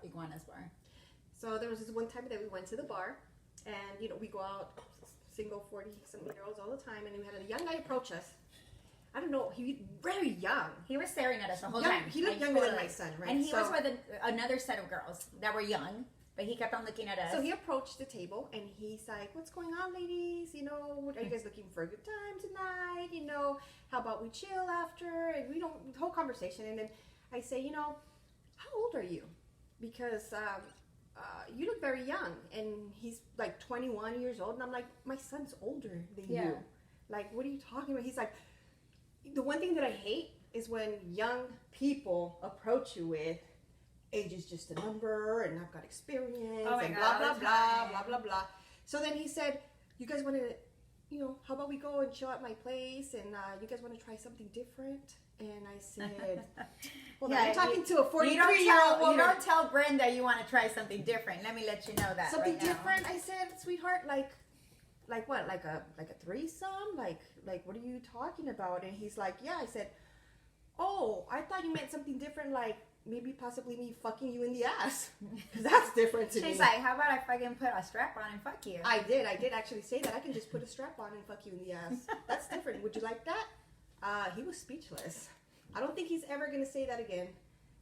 Iguana's bar. So there was this one time that we went to the bar, and you know we go out, single 40-something-year-olds all the time, and we had a young guy approach us. I don't know, he was very young. He was staring at us the whole Young, time. he looked younger than my son, right? And he was with another set of girls that were young, but he kept on looking at us. So he approached the table, and he's like, "What's going on, ladies? You know, are you guys looking for a good time tonight? You know, how about we chill after?" And we don't, the whole conversation. And then I say, "You know, how old are you? Because you look very young." And he's like 21 years old, and I'm like, "My son's older than you. Like, what are you talking about?" He's like, "The one thing that I hate is when young people approach you with, age is just a number, and I've got experience, and blah, blah, blah, blah, blah, blah." So then he said, "You guys want to, you know, how about we go and chill at my place, and you guys want to try something different?" And I said, "Well, you're talking to a 43-year-old woman. You don't tell Brenda you want to try something different. Let me let you know that Something right now. different?" I said, "Sweetheart, like what? Like a threesome? Like what are you talking about?" And he's like, "Yeah." I said, "Oh, I thought you meant something different, like maybe possibly me fucking you in the ass." That's different to me. She's like, "How about I fucking put a strap on and fuck you?" I did actually say that. I can just put a strap on and fuck you in the ass. That's different. Would you like that? He was speechless. I don't think he's ever going to say that again,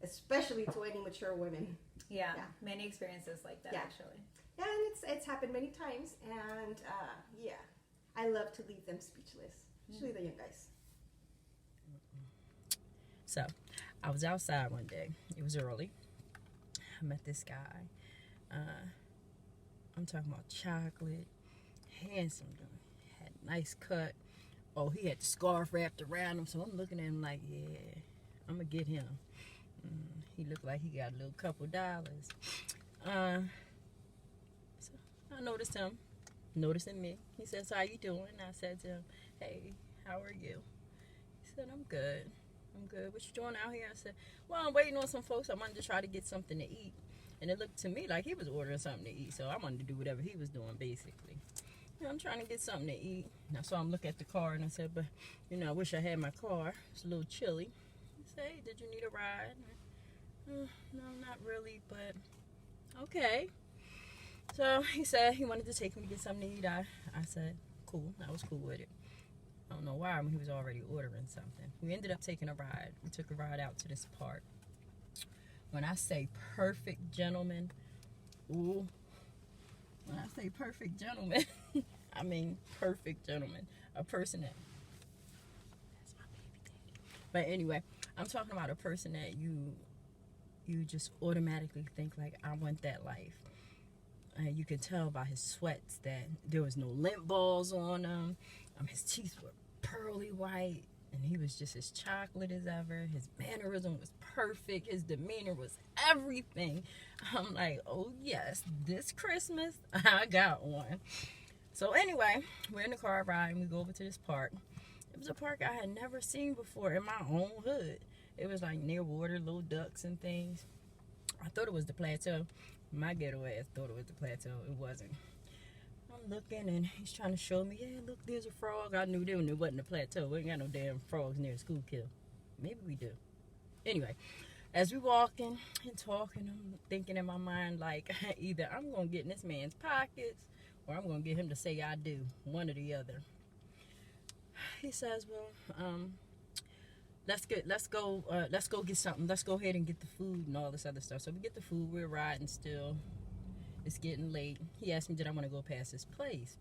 especially to any mature women. Yeah. Many experiences like that, actually. Yeah, and it's happened many times, and I love to leave them speechless, especially the young guys. So, I was outside one day. It was early. I met this guy. I'm talking about chocolate, handsome dude, had a nice cut. Oh, he had the scarf wrapped around him, so I'm looking at him like, yeah, I'm gonna get him. He looked like he got a little couple dollars. So I noticed him, noticing me. He says, "How you doing?" I said to him, "Hey, how are you?" He said, "I'm good. I'm good. What you doing out here?" I said, "Well, I'm waiting on some folks. I wanted to try to get something to eat." And it looked to me like he was ordering something to eat, so I wanted to do whatever he was doing, basically. You know, I'm trying to get something to eat. And I saw him look at the car, and I said, "But, you know, I wish I had my car. It's a little chilly." He said, "Hey, did you need a ride?" No, not really, but okay. So he said he wanted to take me to get something to eat. I said, cool. I was cool with it. I don't know why. I mean, he was already ordering something. We ended up taking a ride. We took a ride out to this park. When I say perfect gentleman, ooh. When I say perfect gentleman, I mean perfect gentleman. A person that, that's my baby daddy. But anyway, I'm talking about a person that you just automatically think like, I want that life. You can tell by his sweats that there was no lint balls on him. His teeth were pearly white, and he was just as chocolate as ever. His mannerism was perfect. His demeanor was everything. I'm like, oh yes, this Christmas I got one. So anyway, we're in the car riding. We go over to this park. It was a park I had never seen before in my own hood. It was like near water, little ducks and things. I thought it was the plateau. My ghetto ass thought it was the plateau. It wasn't. I'm looking, and he's trying to show me, yeah, look, there's a frog. I knew then it wasn't the plateau. We ain't got no damn frogs near Schuylkill. Maybe we do. Anyway, as we walking and talking, I'm thinking in my mind, like, either I'm going to get in this man's pockets, or I'm going to get him to say I do. One or the other. He says, well, let's go get something. Let's go ahead and get the food and all this other stuff. So we get the food. We're riding still. It's getting late. He asked me, did I want to go past this place?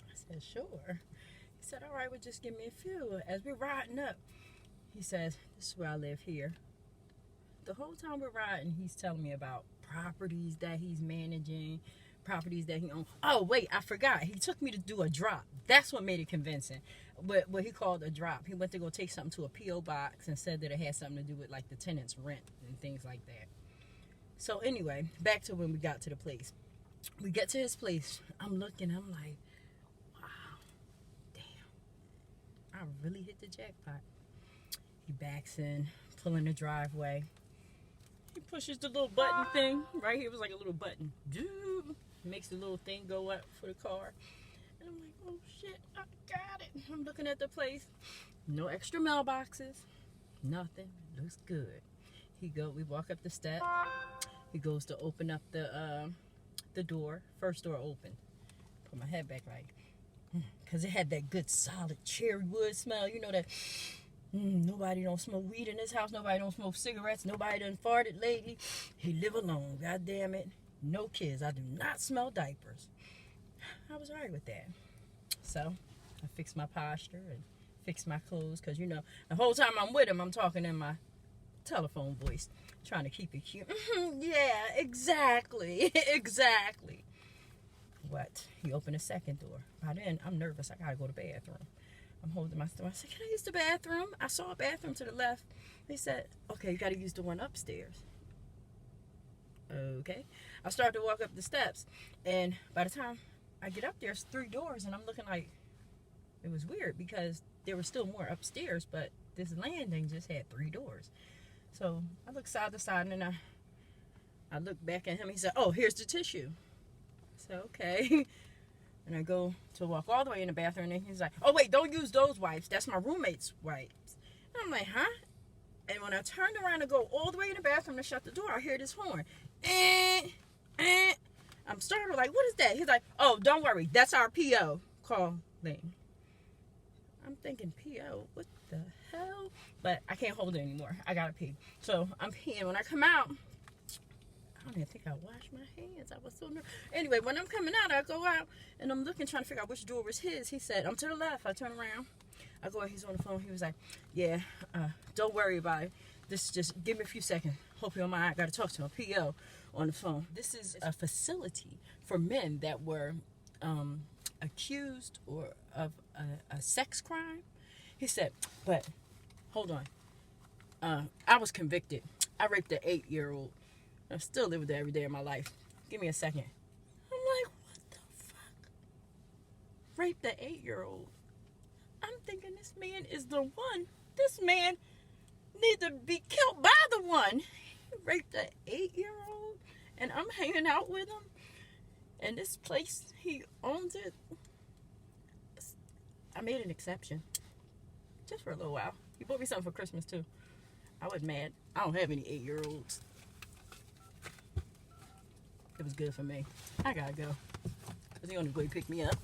I said, sure. He said, all right, well, just give me a few. As we're riding up, he says, this is where I live here. The whole time we're riding, he's telling me about properties that he's managing, properties that he owns. Oh, wait, I forgot. He took me to do a drop. That's what made it convincing. What he called a drop. He went to go take something to a P.O. box and said that it had something to do with like the tenant's rent and things like that. So anyway, back to when we got to the place. We get to his place. I'm looking. I'm like, wow, damn. I really hit the jackpot. He backs in, pulling the driveway. He pushes the little button thing. Right here was like a little button. Makes the little thing go up for the car. And I'm like, oh shit, I got it. I'm looking at the place. No extra mailboxes. Nothing. Looks good. We walk up the steps. He goes to open up the door. First door open. Put my head back like, because it had that good solid cherry wood smell. You know that nobody don't smoke weed in this house. Nobody don't smoke cigarettes. Nobody done farted lately. He live alone. God damn it. No kids. I do not smell diapers. I was alright with that. So I fixed my posture and fixed my clothes, because, you know, the whole time I'm with him, I'm talking in my telephone voice, trying to keep it cute. Yeah, exactly. Exactly. What? He opened the second door. By then, I'm nervous. I gotta go to the bathroom. I'm holding my stomach. I said, can I use the bathroom? I saw a bathroom to the left. He said, okay, you gotta use the one upstairs. Okay. I started to walk up the steps, and by the time I get up, there's 3 doors, and I'm looking like, it was weird because there was still more upstairs, but this landing just had 3 doors. So I looked side to side, and then I looked back at him. He said, oh, here's the tissue. I said, okay. And I go to walk all the way in the bathroom, and he's like, oh, wait, don't use those wipes. That's my roommate's wipes. And I'm like, huh? And when I turned around to go all the way in the bathroom to shut the door, I hear this horn. I'm startled, like, what is that? He's like, oh, don't worry. That's our PO calling. I'm thinking, PO, what the hell? But I can't hold it anymore. I gotta pee. So I'm peeing. When I come out, I don't even think I washed my hands. I was so nervous. Anyway, when I'm coming out, I go out, and I'm looking, trying to figure out which door was his. He said, I'm to the left. I turn around. I go out, he's on the phone. He was like, yeah, don't worry about it. This just, give me a few seconds. Hope you're on my, I gotta talk to him. PO on the phone. This is a facility for men that were accused or of a sex crime. He said, but hold on. I was convicted. I raped an 8-year-old. I still live with that every day of my life. Give me a second. I'm like, what the fuck? Raped an 8-year-old. I'm thinking this man is the one. This man needs to be killed by the one. He raped an 8-year-old, and I'm hanging out with him. And this place, he owns it. I made an exception. Just for a little while. He bought me something for Christmas, too. I was mad. I don't have any 8-year-olds. It was good for me. I gotta go. Because he on the way to pick me up.